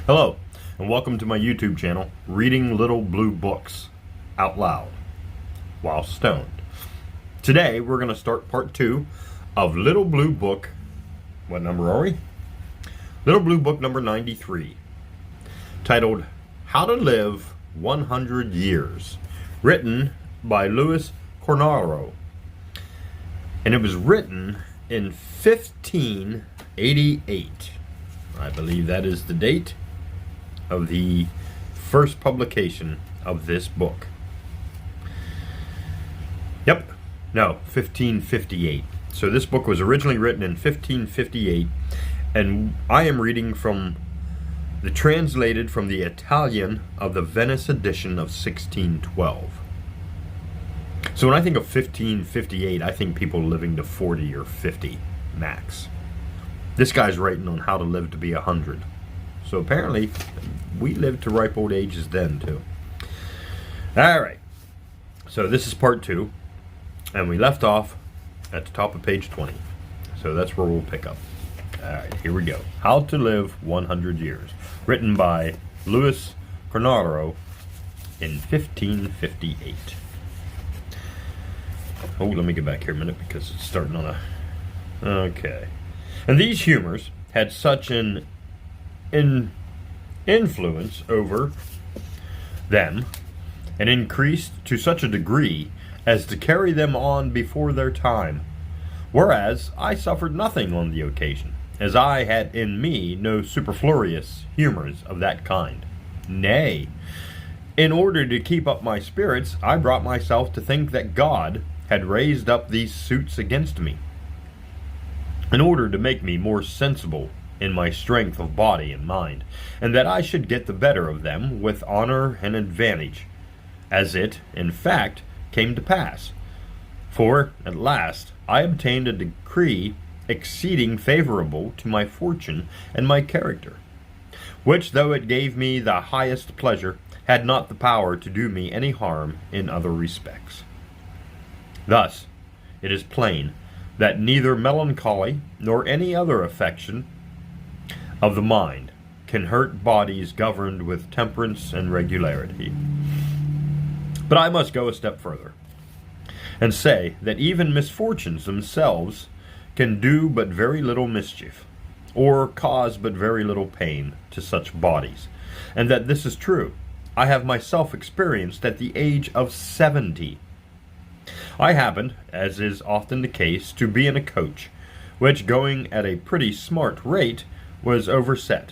Hello, and welcome to my YouTube channel, Reading Little Blue Books Out Loud While Stoned. Today, we're going to start part 2 of Little Blue Book, what number are we? Little Blue Book number 93, titled How to Live 100 Years, written by Louis Cornaro. And it was written in 1588. I believe that is the date of the first publication of this book. Yep, no, 1558. So this book was originally written in 1558, and I am reading from the translated from the Italian of the Venice edition of 1612. So when I think of 1558, I think people living to 40 or 50 max. This guy's writing on how to live to be 100. So apparently, we lived to ripe old ages then, too. Alright, so this is part 2, and we left off at the top of page 20. So that's where we'll pick up. Alright, here we go. How to Live 100 Years, written by Louis Cornaro in 1558. Oh, let me get back here a minute because it's starting on a... Okay. And these humors had such an influence over them, and increased to such a degree as to carry them on before their time, whereas I suffered nothing on the occasion, as I had in me no superfluous humors of that kind. Nay, in order to keep up my spirits, I brought myself to think that God had raised up these suits against me, in order to make me more sensible in my strength of body and mind, and that I should get the better of them with honor and advantage, as it, in fact, came to pass. For, at last, I obtained a decree exceeding favorable to my fortune and my character, which, though it gave me the highest pleasure, had not the power to do me any harm in other respects. Thus, it is plain that neither melancholy nor any other affection of the mind can hurt bodies governed with temperance and regularity. But I must go a step further, and say that even misfortunes themselves can do but very little mischief, or cause but very little pain to such bodies, and that this is true. I have myself experienced at the age of 70. I happened, as is often the case, to be in a coach, which, going at a pretty smart rate, was overset,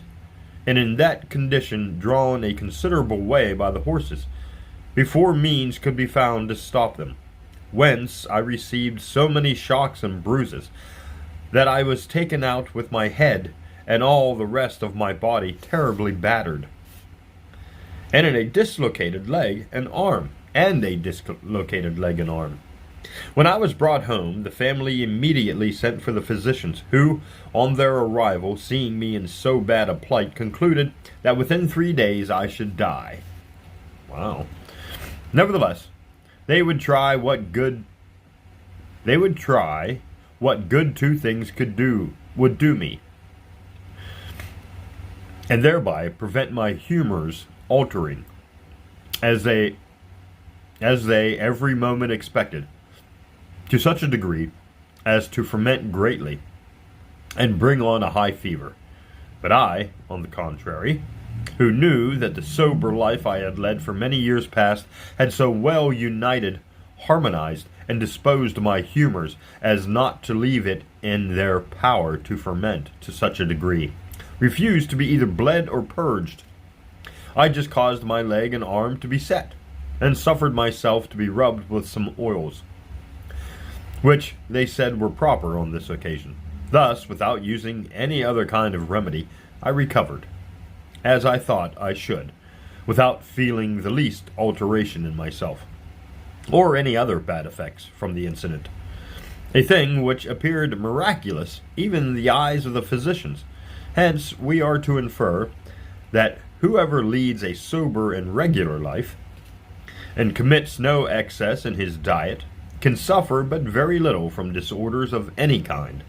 and in that condition drawn a considerable way by the horses, before means could be found to stop them, whence I received so many shocks and bruises, that I was taken out with my head and all the rest of my body terribly battered, and in a dislocated leg and arm, When I was brought home, the family immediately sent for the physicians, who, on their arrival, seeing me in so bad a plight, concluded that within 3 days I should die. Wow. Nevertheless, they would try what good two things would do me, and thereby prevent my humors altering, as they every moment expected, to such a degree as to ferment greatly and bring on a high fever. But I, on the contrary, who knew that the sober life I had led for many years past had so well united, harmonized, and disposed my humors as not to leave it in their power to ferment to such a degree, refused to be either bled or purged. I just caused my leg and arm to be set, and suffered myself to be rubbed with some oils, which they said were proper on this occasion. Thus, without using any other kind of remedy, I recovered, as I thought I should, without feeling the least alteration in myself, or any other bad effects from the incident, a thing which appeared miraculous even in the eyes of the physicians. Hence, we are to infer that whoever leads a sober and regular life, and commits no excess in his diet, can suffer but very little from disorders of any kind,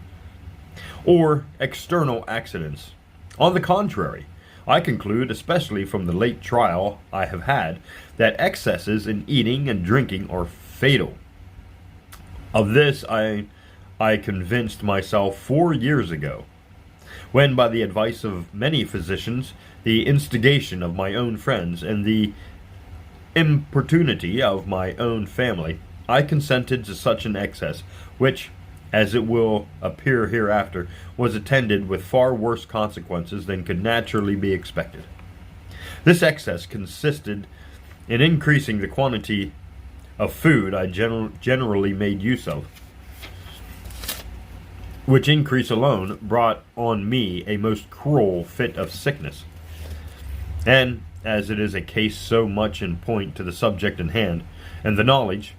or external accidents. On the contrary, I conclude, especially from the late trial I have had, that excesses in eating and drinking are fatal. Of this I convinced myself 4 years ago, when by the advice of many physicians, the instigation of my own friends, and the importunity of my own family, I consented to such an excess, which, as it will appear hereafter, was attended with far worse consequences than could naturally be expected. This excess consisted in increasing the quantity of food I generally made use of, which increase alone brought on me a most cruel fit of sickness. And as it is a case so much in point to the subject in hand, and the knowledge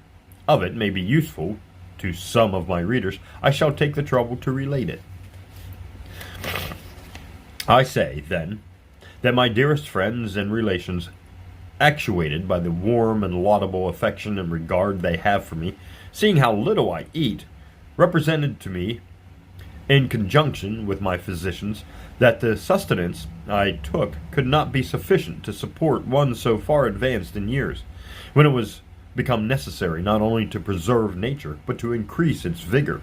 of it may be useful to some of my readers, I shall take the trouble to relate it. I say, then, that my dearest friends and relations, actuated by the warm and laudable affection and regard they have for me, seeing how little I eat, represented to me, in conjunction with my physicians, that the sustenance I took could not be sufficient to support one so far advanced in years, when it was become necessary not only to preserve nature, but to increase its vigor.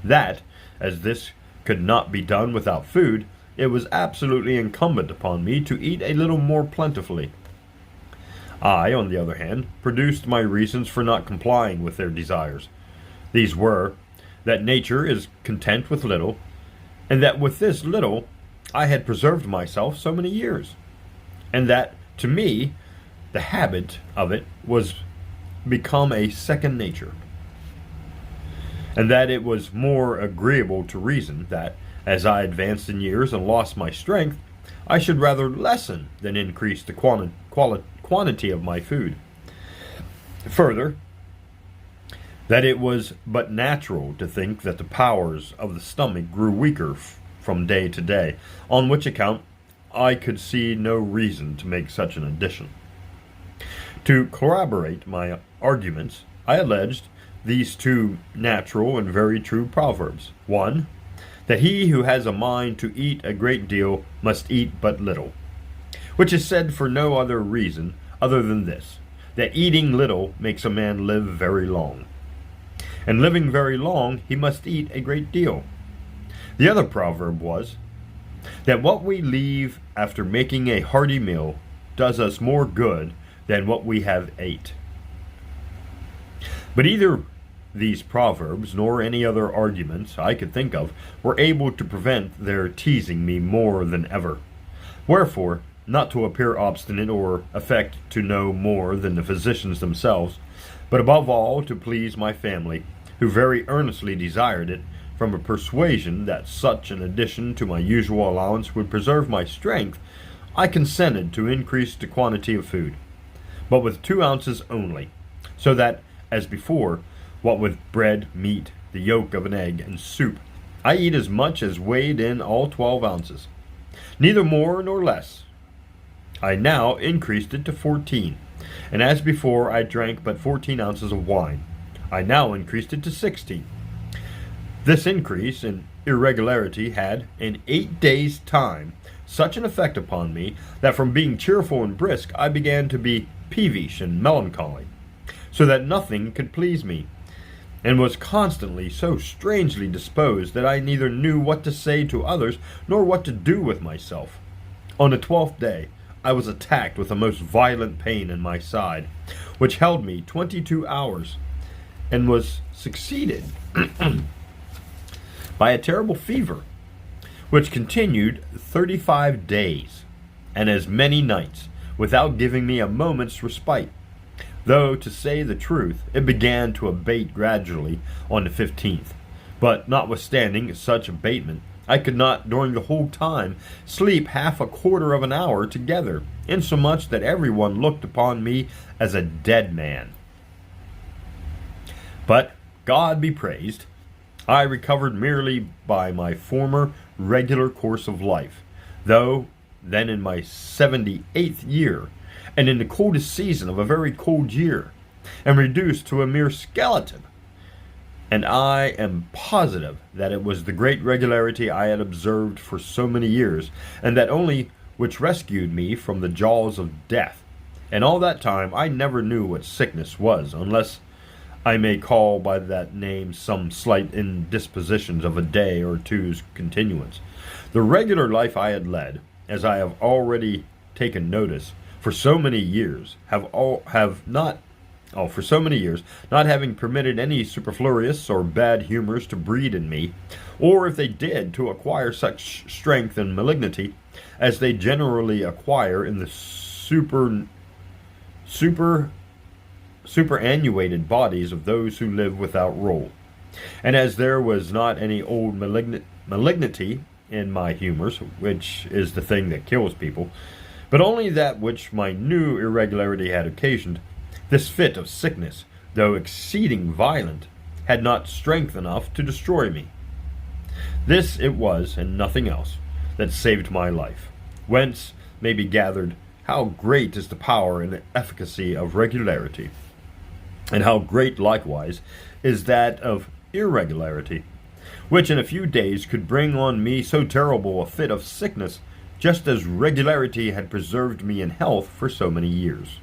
That, as this could not be done without food, it was absolutely incumbent upon me to eat a little more plentifully. I, on the other hand, produced my reasons for not complying with their desires. These were, that nature is content with little, and that with this little I had preserved myself so many years, and that, to me, the habit of it was become a second nature, and that it was more agreeable to reason that, as I advanced in years and lost my strength, I should rather lessen than increase the quantity of my food. Further, that it was but natural to think that the powers of the stomach grew weaker from day to day, on which account I could see no reason to make such an addition. To corroborate my arguments, I alleged these two natural and very true proverbs. One, that he who has a mind to eat a great deal must eat but little, which is said for no other reason other than this, that eating little makes a man live very long, and living very long he must eat a great deal. The other proverb was, that what we leave after making a hearty meal does us more good than what we have ate. But either these proverbs, nor any other arguments I could think of, were able to prevent their teasing me more than ever. Wherefore, not to appear obstinate or affect to know more than the physicians themselves, but above all to please my family, who very earnestly desired it, from a persuasion that such an addition to my usual allowance would preserve my strength, I consented to increase the quantity of food, but with 2 ounces only, so that, as before, what with bread, meat, the yolk of an egg, and soup, I eat as much as weighed in all 12 ounces, neither more nor less. I now increased it to 14, and as before I drank but 14 ounces of wine, I now increased it to 16. This increase in irregularity had, in 8 days' time, such an effect upon me that from being cheerful and brisk I began to be peevish and melancholy, so that nothing could please me, and was constantly so strangely disposed that I neither knew what to say to others nor what to do with myself. On the 12th day I was attacked with a most violent pain in my side, which held me 22 hours, and was succeeded by a terrible fever, which continued 35 days, and as many nights, without giving me a moment's respite, though, to say the truth, it began to abate gradually on the 15th, but notwithstanding such abatement, I could not, during the whole time, sleep half a quarter of an hour together, insomuch that everyone looked upon me as a dead man. But, God be praised, I recovered merely by my former regular course of life, though then in my 78th year, and in the coldest season of a very cold year, am reduced to a mere skeleton. And I am positive that it was the great regularity I had observed for so many years, and that only which rescued me from the jaws of death. And all that time I never knew what sickness was, unless I may call by that name some slight indispositions of a day or two's continuance. The regular life I had led, as I have already taken notice, for so many years, not having permitted any superfluous or bad humors to breed in me, or if they did, to acquire such strength and malignity as they generally acquire in the superannuated bodies of those who live without rule. And as there was not any old malignity in my humors, which is the thing that kills people, but only that which my new irregularity had occasioned, this fit of sickness, though exceeding violent, had not strength enough to destroy me. This it was, and nothing else, that saved my life, whence may be gathered how great is the power and efficacy of regularity, and how great likewise is that of irregularity, which in a few days could bring on me so terrible a fit of sickness, just as regularity had preserved me in health for so many years.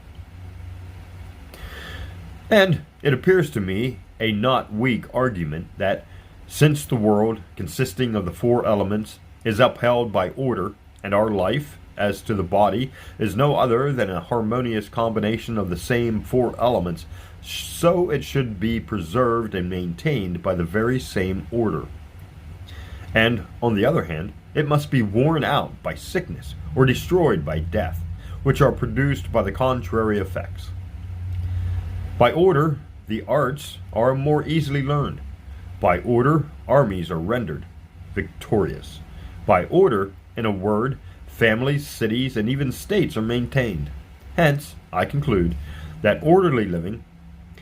And it appears to me a not weak argument that, since the world, consisting of the four elements, is upheld by order, and our life, as to the body, is no other than a harmonious combination of the same four elements, so it should be preserved and maintained by the very same order. And, on the other hand, it must be worn out by sickness, or destroyed by death, which are produced by the contrary effects. By order, the arts are more easily learned. By order, armies are rendered victorious. By order, in a word, families, cities, and even states are maintained. Hence, I conclude that orderly living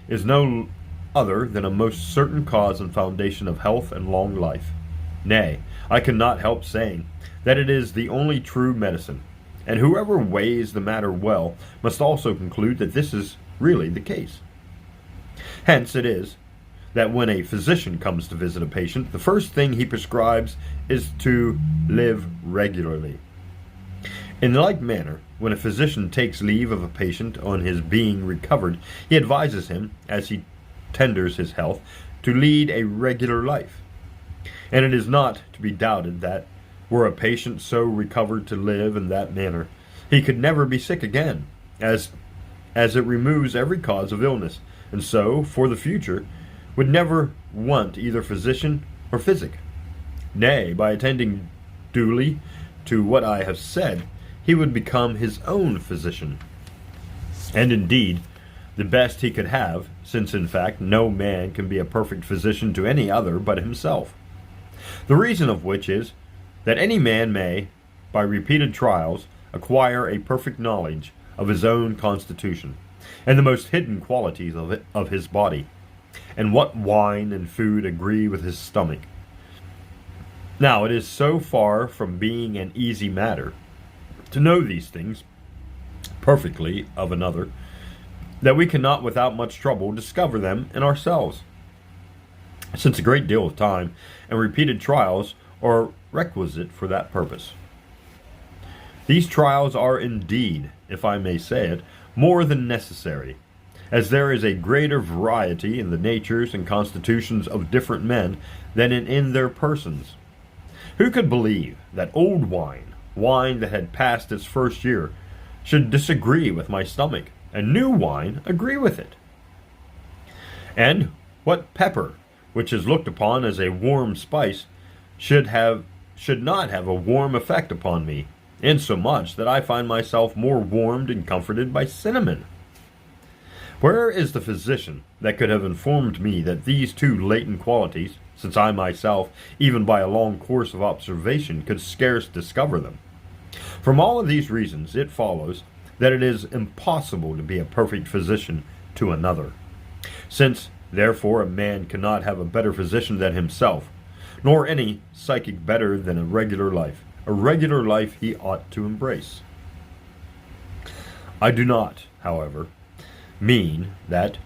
is no other than a most certain cause and foundation of health and long life. Nay, I cannot help saying that it is the only true medicine, and whoever weighs the matter well must also conclude that this is really the case. Hence it is that when a physician comes to visit a patient, the first thing he prescribes is to live regularly. In like manner, when a physician takes leave of a patient on his being recovered, he advises him, as he tenders his health, to lead a regular life. And it is not to be doubted that, were a patient so recovered to live in that manner, he could never be sick again, as it removes every cause of illness, and so, for the future, would never want either physician or physic. Nay, by attending duly to what I have said, he would become his own physician, and indeed the best he could have, since in fact no man can be a perfect physician to any other but himself. The reason of which is that any man may, by repeated trials, acquire a perfect knowledge of his own constitution, and the most hidden qualities of his body, and what wine and food agree with his stomach. Now, it is so far from being an easy matter to know these things perfectly of another, that we cannot without much trouble discover them in ourselves, since a great deal of time and repeated trials are requisite for that purpose. These trials are indeed, if I may say it, more than necessary, as there is a greater variety in the natures and constitutions of different men than in their persons. Who could believe that old wine that had passed its first year, should disagree with my stomach, and new wine agree with it? And what pepper, which is looked upon as a warm spice, should not have a warm effect upon me, insomuch that I find myself more warmed and comforted by cinnamon? Where is the physician that could have informed me that these two latent qualities, since I myself, even by a long course of observation, could scarce discover them? From all of these reasons, it follows that it is impossible to be a perfect physician to another, since, therefore, a man cannot have a better physician than himself, nor any psychic better than a regular life. A regular life he ought to embrace. I do not, however, mean that,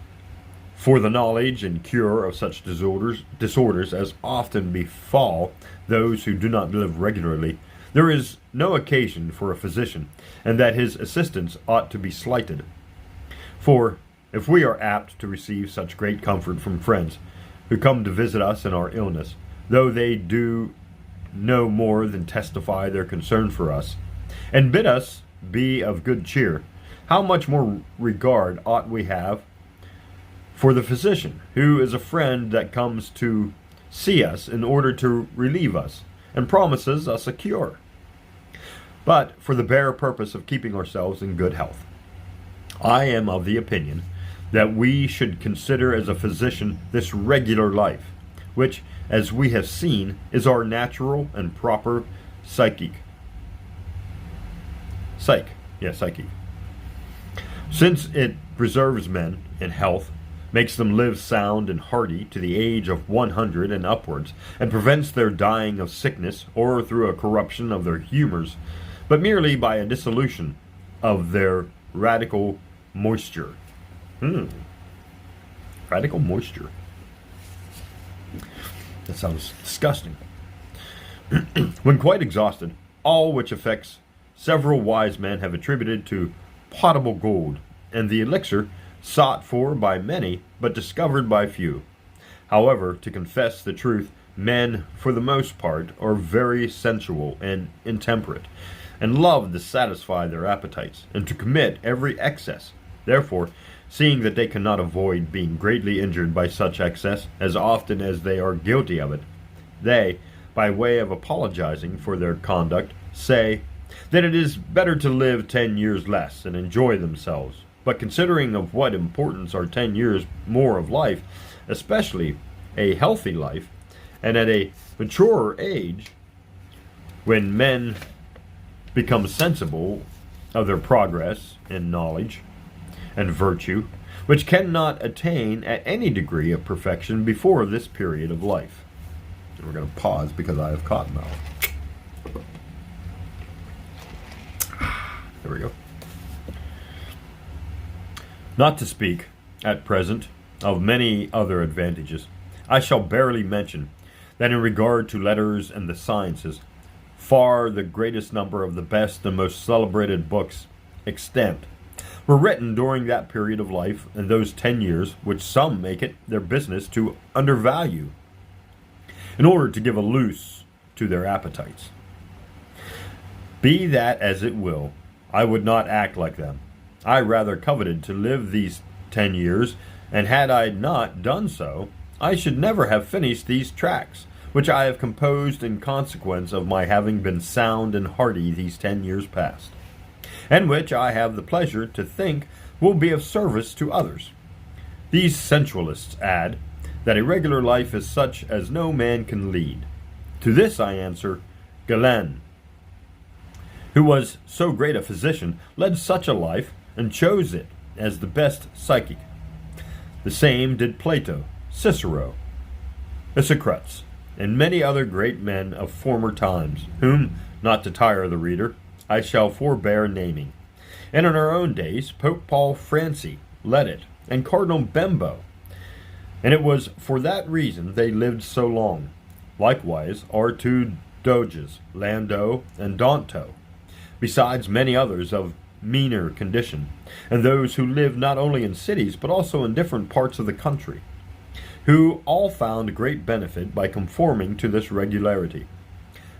for the knowledge and cure of such disorders as often befall those who do not live regularly, there is no occasion for a physician, and that his assistance ought to be slighted. For if we are apt to receive such great comfort from friends who come to visit us in our illness, though they do no more than testify their concern for us, and bid us be of good cheer, how much more regard ought we have for the physician, who is a friend that comes to see us in order to relieve us, and promises us a cure, but for the bare purpose of keeping ourselves in good health. I am of the opinion that we should consider as a physician this regular life, which, as we have seen, is our natural and proper psyche. Since it preserves men in health, makes them live sound and hearty to the age of 100 and upwards, and prevents their dying of sickness or through a corruption of their humors, but merely by a dissolution of their radical moisture. Radical moisture. That sounds disgusting. When quite exhausted, all which affects several wise men have attributed to potable gold, and the elixir sought for by many, but discovered by few. However, to confess the truth, men, for the most part, are very sensual and intemperate, and love to satisfy their appetites, and to commit every excess. Therefore, seeing that they cannot avoid being greatly injured by such excess, as often as they are guilty of it, they, by way of apologizing for their conduct, say that it is better to live 10 years less and enjoy themselves. But considering of what importance are 10 years more of life, especially a healthy life, and at a maturer age, when men become sensible of their progress in knowledge and virtue, which cannot attain at any degree of perfection before this period of life. And we're going to pause because I have cotton mouth. There we go. Not to speak, at present, of many other advantages, I shall barely mention that in regard to letters and the sciences, far the greatest number of the best and most celebrated books extant were written during that period of life and those 10 years which some make it their business to undervalue, in order to give a loose to their appetites. Be that as it will, I would not act like them. I rather coveted to live these 10 years, and had I not done so, I should never have finished these tracts, which I have composed in consequence of my having been sound and hearty these 10 years past, and which I have the pleasure to think will be of service to others. These sensualists add that a regular life is such as no man can lead. To this I answer, Galen, who was so great a physician, led such a life, and chose it as the best psychic. The same did Plato, Cicero, Isocrates, and many other great men of former times, whom, not to tire the reader, I shall forbear naming. And in our own days, Pope Paul Francis led it, and Cardinal Bembo, and it was for that reason they lived so long. Likewise our two doges, Lando and Danto, besides many others of meaner condition, and those who lived not only in cities but also in different parts of the country, who all found great benefit by conforming to this regularity.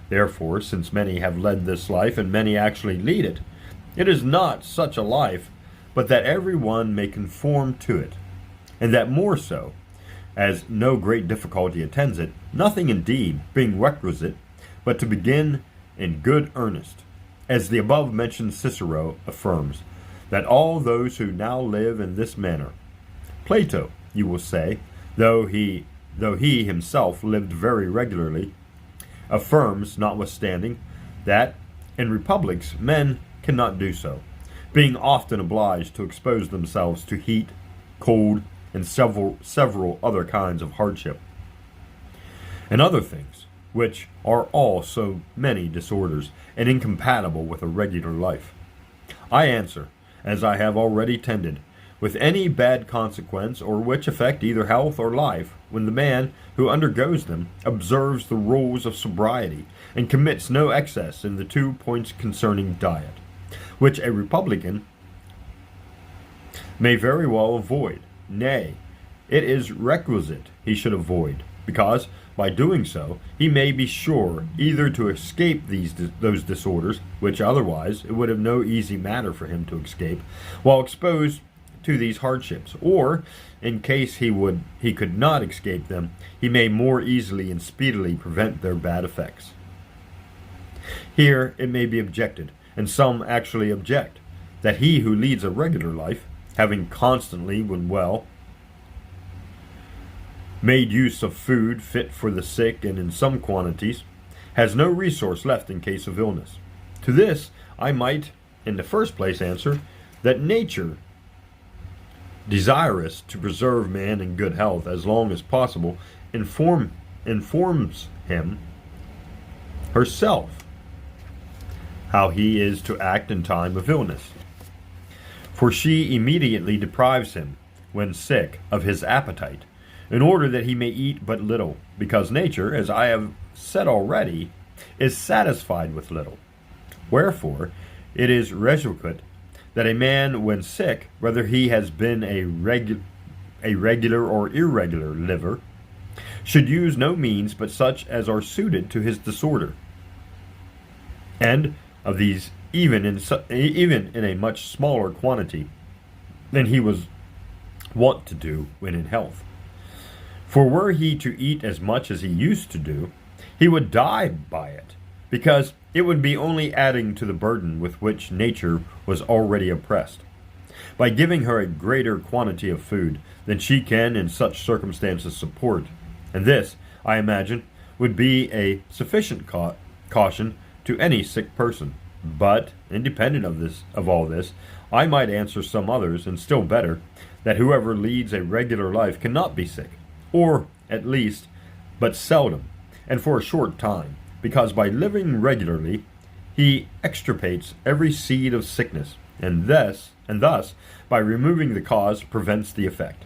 Therefore, since many have led this life, and many actually lead it, it is not such a life, but that every one may conform to it, and that more so, as no great difficulty attends it, nothing indeed being requisite, but to begin in good earnest, as the above-mentioned Cicero affirms, that all those who now live in this manner. Plato, you will say, though he himself lived very regularly, affirms, notwithstanding, that in republics men cannot do so, being often obliged to expose themselves to heat, cold, and several other kinds of hardship, and other things, which are all so many disorders, and incompatible with a regular life. I answer, as I have already tended, with any bad consequence or which affect either health or life, when the man who undergoes them observes the rules of sobriety and commits no excess in the 2 points concerning diet, which a republican may very well avoid. Nay, it is requisite he should avoid, because by doing so he may be sure either to escape those disorders, which otherwise it would have no easy matter for him to escape, while exposed to these hardships, or, in case he could not escape them, he may more easily and speedily prevent their bad effects. Here it may be objected, and some actually object, that he who leads a regular life, having constantly, when well, made use of food fit for the sick and in some quantities, has no resource left in case of illness. To this I might, in the first place, answer that nature, desirous to preserve man in good health as long as possible, informs him herself how he is to act in time of illness. For she immediately deprives him, when sick, of his appetite, in order that he may eat but little, because nature, as I have said already, is satisfied with little. Wherefore it is requisite that a man, when sick, whether he has been a regular or irregular liver, should use no means but such as are suited to his disorder, and of these even in a much smaller quantity than he was wont to do when in health. For were he to eat as much as he used to do, he would die by it, because it would be only adding to the burden with which nature was already oppressed. By giving her a greater quantity of food than she can in such circumstances support, and this, I imagine, would be a sufficient caution to any sick person. But, independent of all this, I might answer some others, and still better, that whoever leads a regular life cannot be sick, or, at least, but seldom, and for a short time, because by living regularly he extirpates every seed of sickness, and thus, by removing the cause, prevents the effect.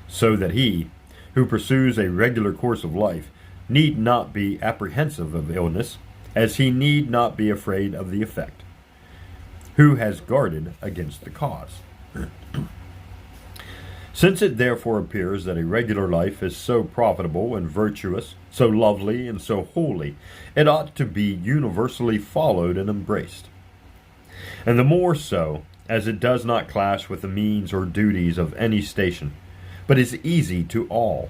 So that he, who pursues a regular course of life, need not be apprehensive of illness, as he need not be afraid of the effect, who has guarded against the cause. Since it therefore appears that a regular life is so profitable and virtuous, so lovely and so holy, it ought to be universally followed and embraced. And the more so, as it does not clash with the means or duties of any station, but is easy to all.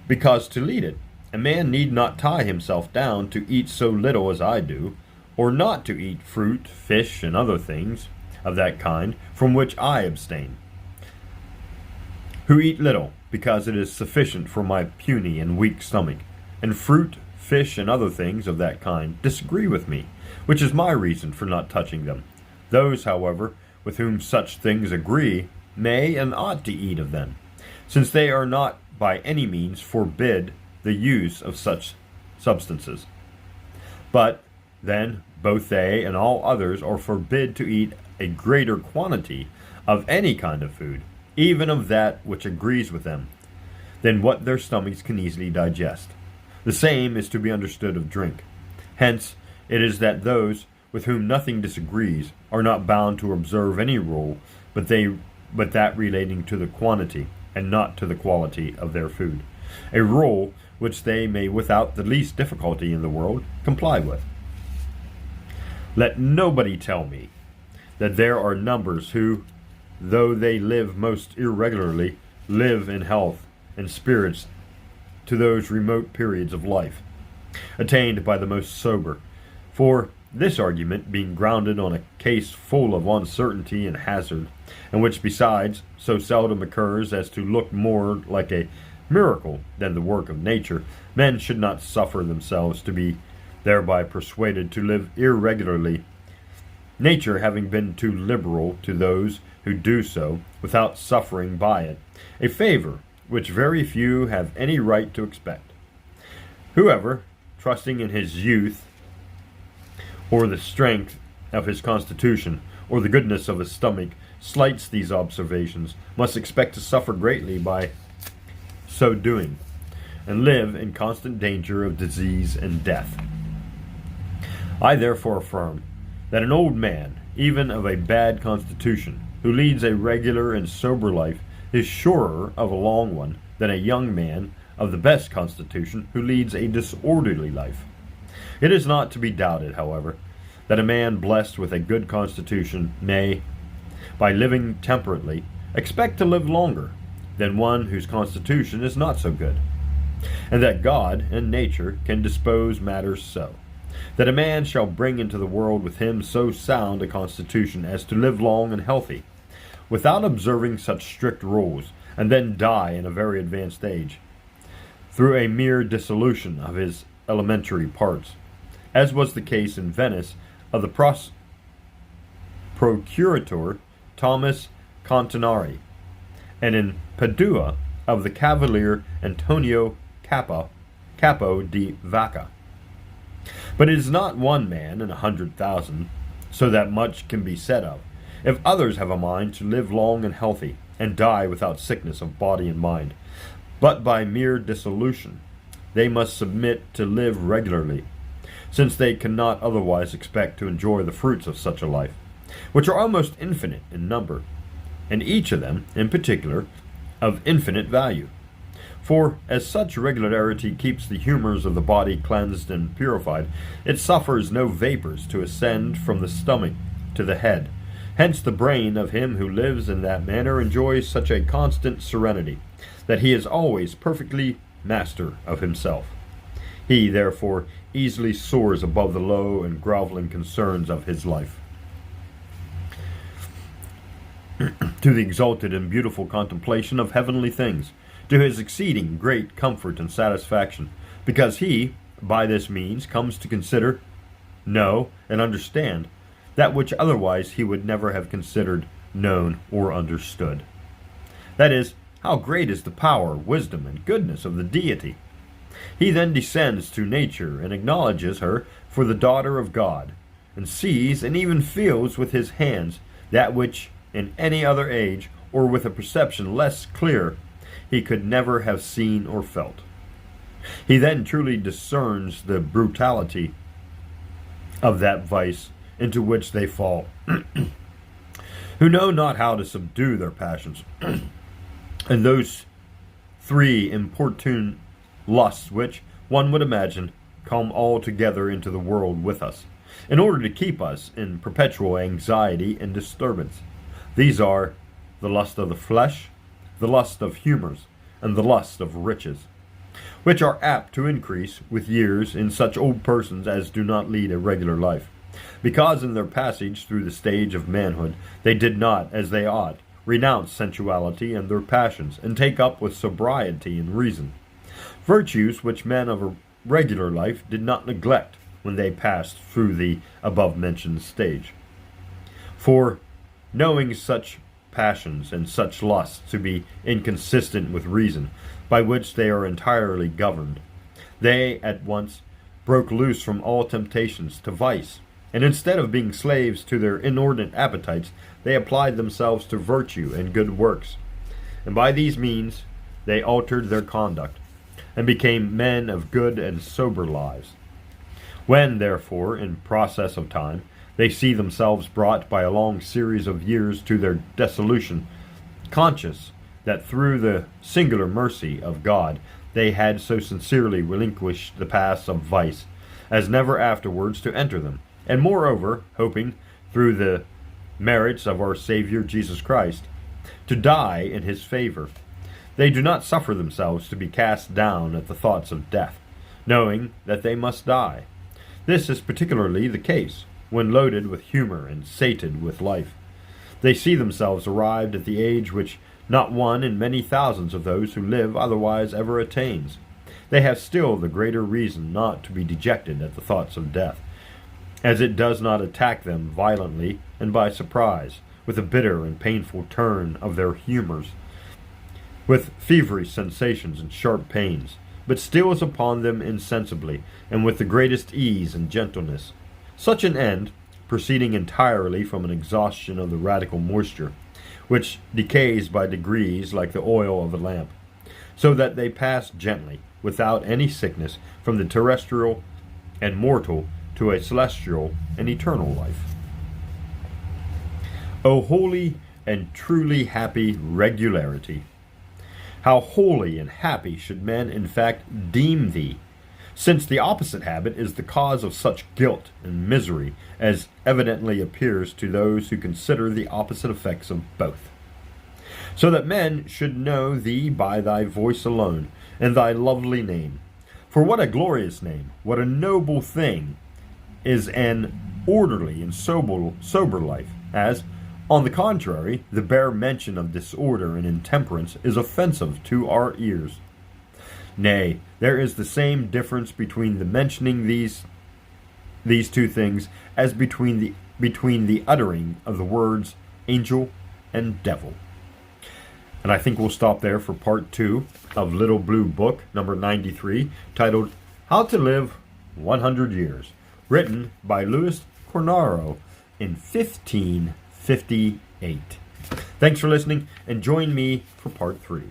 Because to lead it, a man need not tie himself down to eat so little as I do, or not to eat fruit, fish, and other things of that kind, from which I abstain, who eat little, because it is sufficient for my puny and weak stomach, and fruit, fish, and other things of that kind disagree with me, which is my reason for not touching them. Those, however, with whom such things agree, may and ought to eat of them, since they are not by any means forbid the use of such substances. But then both they and all others are forbid to eat a greater quantity of any kind of food, even of that which agrees with them, than what their stomachs can easily digest. The same is to be understood of drink. Hence it is that those with whom nothing disagrees are not bound to observe any rule, but that relating to the quantity and not to the quality of their food, a rule which they may without the least difficulty in the world comply with. Let nobody tell me that there are numbers who, though they live most irregularly, live in health and spirits to those remote periods of life, attained by the most sober. For this argument, being grounded on a case full of uncertainty and hazard, and which besides so seldom occurs as to look more like a miracle than the work of nature, men should not suffer themselves to be thereby persuaded to live irregularly, nature having been too liberal to those who do so without suffering by it, a favor which very few have any right to expect. Whoever, trusting in his youth or the strength of his constitution or the goodness of his stomach slights these observations must expect to suffer greatly by so doing, and live in constant danger of disease and death. I therefore affirm that an old man, even of a bad constitution, who leads a regular and sober life, is surer of a long one than a young man of the best constitution who leads a disorderly life. It is not to be doubted, however, that a man blessed with a good constitution may, by living temperately, expect to live longer than one whose constitution is not so good, and that God and nature can dispose matters so, that a man shall bring into the world with him so sound a constitution as to live long and healthy, without observing such strict rules, and then die in a very advanced age, through a mere dissolution of his elementary parts, as was the case in Venice of the procurator Thomas Continari, and in Padua of the cavalier Antonio Capo di Vacca. But it is not one man in 100,000, so that much can be said of, if others have a mind to live long and healthy, and die without sickness of body and mind, but by mere dissolution they must submit to live regularly, since they cannot otherwise expect to enjoy the fruits of such a life, which are almost infinite in number, and each of them, in particular, of infinite value. For as such regularity keeps the humours of the body cleansed and purified, it suffers no vapours to ascend from the stomach to the head. Hence the brain of him who lives in that manner enjoys such a constant serenity, that he is always perfectly master of himself. He, therefore, easily soars above the low and grovelling concerns of his life, to the exalted and beautiful contemplation of heavenly things, to his exceeding great comfort and satisfaction, because he, by this means, comes to consider, know, and understand that which otherwise he would never have considered, known, or understood. That is, how great is the power, wisdom, and goodness of the deity. He then descends to nature and acknowledges her for the daughter of God, and sees and even feels with his hands that which in any other age, or with a perception less clear, he could never have seen or felt. He then truly discerns the brutality of that vice into which they fall, who know not how to subdue their passions, and those three importune lusts which, one would imagine, come all together into the world with us, in order to keep us in perpetual anxiety and disturbance. These are the lust of the flesh, the lust of humours, and the lust of riches, which are apt to increase with years in such old persons as do not lead a regular life, because in their passage through the stage of manhood they did not, as they ought, renounce sensuality and their passions, and take up with sobriety and reason virtues which men of a regular life did not neglect when they passed through the above-mentioned stage. For, knowing such passions and such lusts to be inconsistent with reason, by which they are entirely governed, they at once broke loose from all temptations to vice, and instead of being slaves to their inordinate appetites, they applied themselves to virtue and good works, and by these means they altered their conduct, and became men of good and sober lives. When, therefore, in process of time, they see themselves brought by a long series of years to their dissolution, conscious that through the singular mercy of God they had so sincerely relinquished the paths of vice as never afterwards to enter them, and moreover, hoping, through the merits of our Saviour Jesus Christ, to die in his favour, they do not suffer themselves to be cast down at the thoughts of death, knowing that they must die. This is particularly the case when loaded with humour and sated with life. They see themselves arrived at the age which not one in many thousands of those who live otherwise ever attains. They have still the greater reason not to be dejected at the thoughts of death, as it does not attack them violently and by surprise, with a bitter and painful turn of their humours, with feverish sensations and sharp pains, but steals upon them insensibly, and with the greatest ease and gentleness. Such an end, proceeding entirely from an exhaustion of the radical moisture, which decays by degrees like the oil of a lamp, so that they pass gently, without any sickness, from the terrestrial and mortal to a celestial and eternal life. O holy and truly happy regularity! How holy and happy should men in fact deem thee, since the opposite habit is the cause of such guilt and misery, as evidently appears to those who consider the opposite effects of both. So that men should know thee by thy voice alone, and thy lovely name. For what a glorious name, what a noble thing is an orderly and sober life, as, on the contrary, the bare mention of disorder and intemperance is offensive to our ears. Nay, there is the same difference between the mentioning these two things as between the uttering of the words angel and devil. And I think we'll stop there for part 2 of Little Blue Book number 93, titled How to Live 100 Years, written by Louis Cornaro in 1558. Thanks for listening, and join me for part 3.